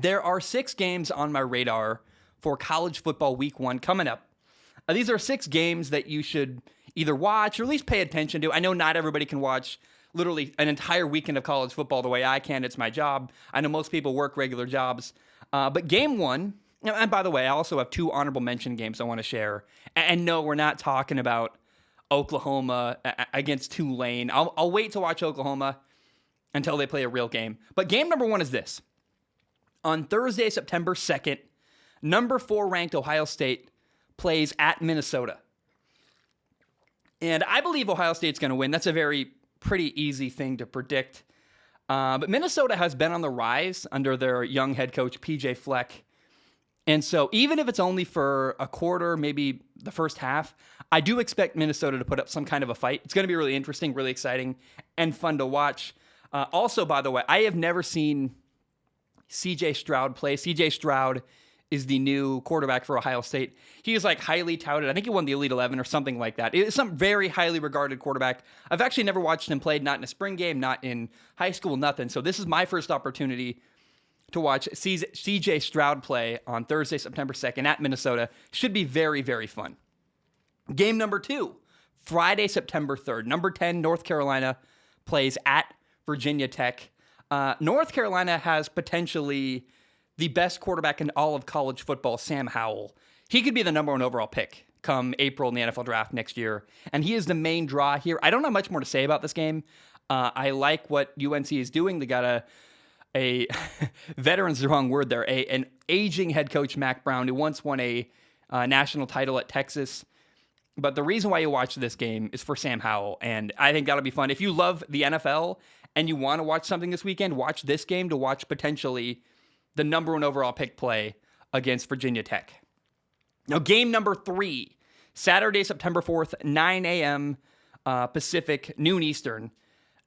There are 6 games on my radar for college football week 1 coming up. These are 6 games that you should either watch or at least pay attention to. I know not everybody can watch literally an entire weekend of college football the way I can. It's my job. I know most people work regular jobs. But game 1, and by the way, I also have 2 honorable mention games I want to share. And no, we're not talking about Oklahoma against Tulane. I'll wait to watch Oklahoma until they play a real game. But game number 1 is this. On Thursday, September 2nd, number 4 ranked Ohio State plays at Minnesota. And I believe Ohio State's going to win. That's a pretty easy thing to predict. But Minnesota has been on the rise under their young head coach, PJ Fleck. And so even if it's only for a quarter, maybe the first half, I do expect Minnesota to put up some kind of a fight. It's going to be really interesting, really exciting, and fun to watch. Also, by the way, I have never seen C.J. Stroud play. C.J. Stroud is the new quarterback for Ohio State. He is highly touted. I think he won the Elite 11 or something like that. It's some very highly regarded quarterback. I've actually never watched him play, not in a spring game, not in high school, nothing. So this is my first opportunity to watch C.J. Stroud play on Thursday, September 2nd at Minnesota. Should be very, very fun. Game number 2, Friday, September 3rd. Number 10, North Carolina plays at Virginia Tech. North Carolina has potentially the best quarterback in all of college football, Sam Howell. He could be the number 1 overall pick come April in the NFL draft next year, and he is the main draw here. I don't have much more to say about this game. I like what UNC is doing. They got a veteran's the wrong word there, an aging head coach, Mac Brown, who once won a national title at Texas. But the reason why you watch this game is for Sam Howell, and I think that'll be fun. If you love the NFL and you want to watch something this weekend, watch this game to watch potentially the number 1 overall pick play against Virginia Tech. Now, game number 3, Saturday, September 4th, 9 a.m. Pacific, noon Eastern.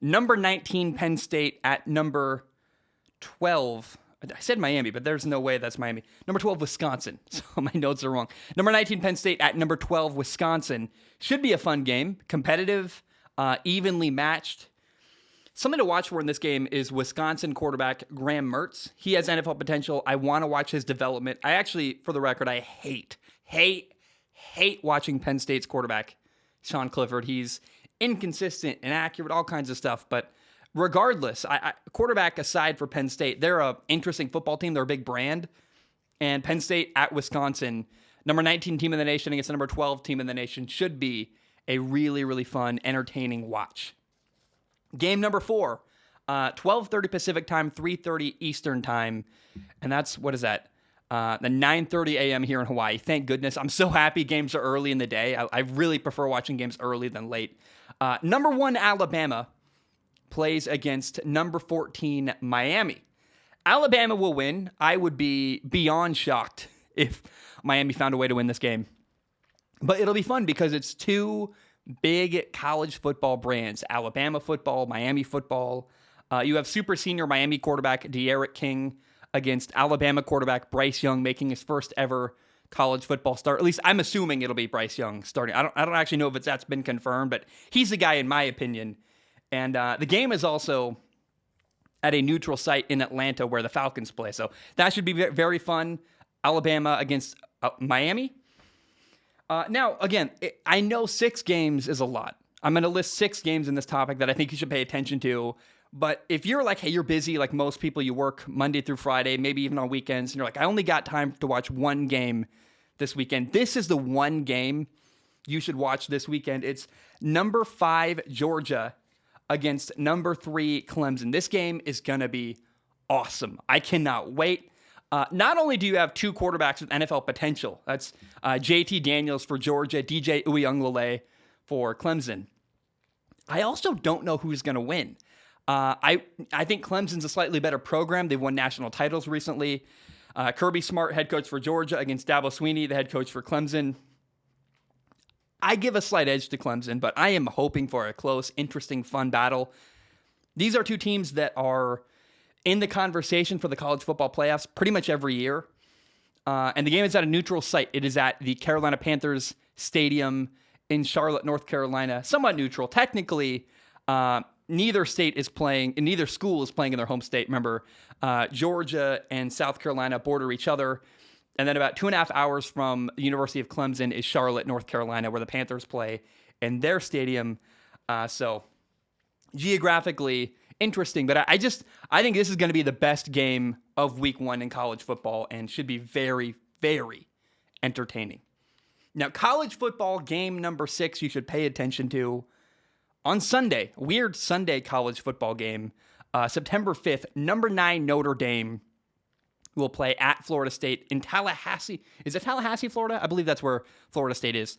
Number 19, Penn State at number 12. I said Miami, but there's no way that's Miami. Number 12, Wisconsin. So my notes are wrong. Number 19, Penn State at number 12, Wisconsin. Should be a fun game. Competitive, evenly matched. Something to watch for in this game is Wisconsin quarterback Graham Mertz. He has NFL potential. I want to watch his development. I actually, for the record, I hate watching Penn State's quarterback, Sean Clifford. He's inconsistent, inaccurate, all kinds of stuff. But regardless, quarterback aside for Penn State, they're an interesting football team. They're a big brand. And Penn State at Wisconsin, number 19 team in the nation against the number 12 team in the nation, should be a really, really fun, entertaining watch. Game number 4, 12:30 Pacific time, 3:30 Eastern time. And that's, what is that? The 9:30 a.m. here in Hawaii. Thank goodness. I'm so happy games are early in the day. I really prefer watching games early than late. Number 1, Alabama plays against number 14, Miami. Alabama will win. I would be beyond shocked if Miami found a way to win this game. But it'll be fun because it's 2 big college football brands, Alabama football, Miami football. You have super senior Miami quarterback De'Aaron King against Alabama quarterback Bryce Young making his first ever college football start. At least I'm assuming it'll be Bryce Young starting. I don't actually know if that's been confirmed, but he's the guy in my opinion. And the game is also at a neutral site in Atlanta where the Falcons play. So that should be very fun. Alabama against Miami. Now, again, I know 6 games is a lot. I'm going to list 6 games in this topic that I think you should pay attention to. But if you're hey, you're busy like most people, you work Monday through Friday, maybe even on weekends, and you're I only got time to watch 1 game this weekend. This is the 1 game you should watch this weekend. It's number 5, Georgia against number 3, Clemson. This game is going to be awesome. I cannot wait. Not only do you have 2 quarterbacks with NFL potential, that's JT Daniels for Georgia, DJ Uiagalelei for Clemson. I also don't know who's going to win. I think Clemson's a slightly better program. They've won national titles recently. Kirby Smart, head coach for Georgia, against Dabo Swinney, the head coach for Clemson. I give a slight edge to Clemson, but I am hoping for a close, interesting, fun battle. These are 2 teams that are in the conversation for the college football playoffs pretty much every year. And the game is at a neutral site. It is at the Carolina Panthers Stadium in Charlotte, North Carolina. Somewhat neutral. Technically, neither school is playing in their home state. Remember, Georgia and South Carolina border each other. And then about 2.5 hours from the University of Clemson is Charlotte, North Carolina, where the Panthers play in their stadium. So geographically interesting, but I think this is going to be the best game of week 1 in college football and should be very, very entertaining. Now, college football game number 6 you should pay attention to on Sunday. Weird Sunday college football game. September 5th, number 9 Notre Dame will play at Florida State in Tallahassee. Is it Tallahassee, Florida? I believe that's where Florida State is.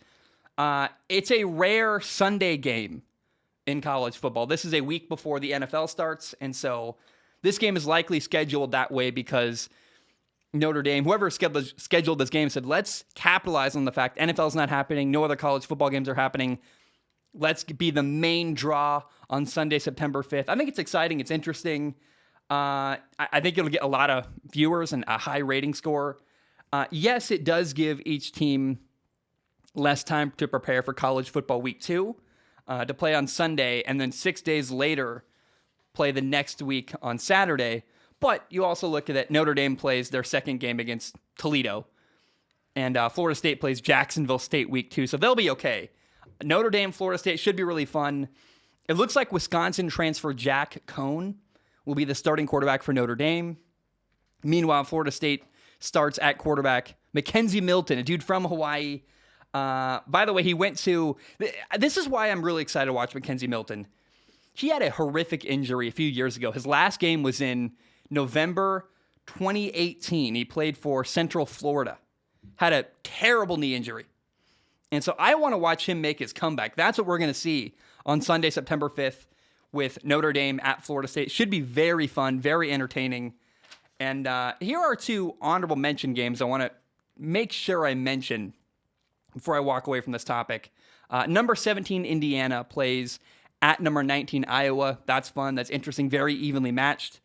It's a rare Sunday game in college football. This is a week before the NFL starts, and so this game is likely scheduled that way because Notre Dame, whoever scheduled this game, said, let's capitalize on the fact NFL's not happening, no other college football games are happening. Let's be the main draw on Sunday, September 5th. I think it's exciting. It's interesting. I think it'll get a lot of viewers and a high rating score. Yes, it does give each team less time to prepare for college football week 2, to play on Sunday, and then 6 days later play the next week on Saturday. But you also look at it, Notre Dame plays their second game against Toledo, and Florida State plays Jacksonville State week 2, so they'll be okay. Notre Dame, Florida State should be really fun. It looks like Wisconsin transfer Jack Cohn will be the starting quarterback for Notre Dame. Meanwhile, Florida State starts at quarterback Mackenzie Milton, a dude from Hawaii. By the way, he went to... This is why I'm really excited to watch Mackenzie Milton. He had a horrific injury a few years ago. His last game was in November 2018. He played for Central Florida. Had a terrible knee injury. And so I want to watch him make his comeback. That's what we're going to see on Sunday, September 5th with Notre Dame at Florida State. Should be very fun, very entertaining. And here are 2 honorable mention games I want to make sure I mention before I walk away from this topic. Number 17, Indiana plays at number 19, Iowa. That's fun. That's interesting. Very evenly matched.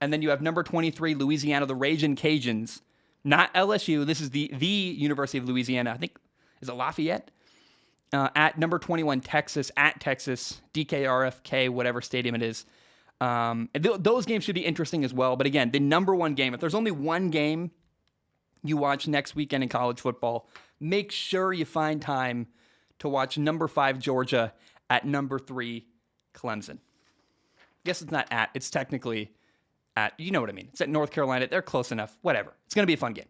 And then you have number 23, Louisiana, the Ragin' Cajuns. Not LSU. This is the University of Louisiana. I think, is it Lafayette? At number 21, Texas, at Texas, DKRFK, whatever stadium it is. Those games should be interesting as well. But again, the number 1 game, if there's only one game you watch next weekend in college football, make sure you find time to watch number 5, Georgia, at number 3, Clemson. Guess it's not at, it's technically at, you know what I mean. It's at North Carolina. They're close enough. Whatever. It's going to be a fun game.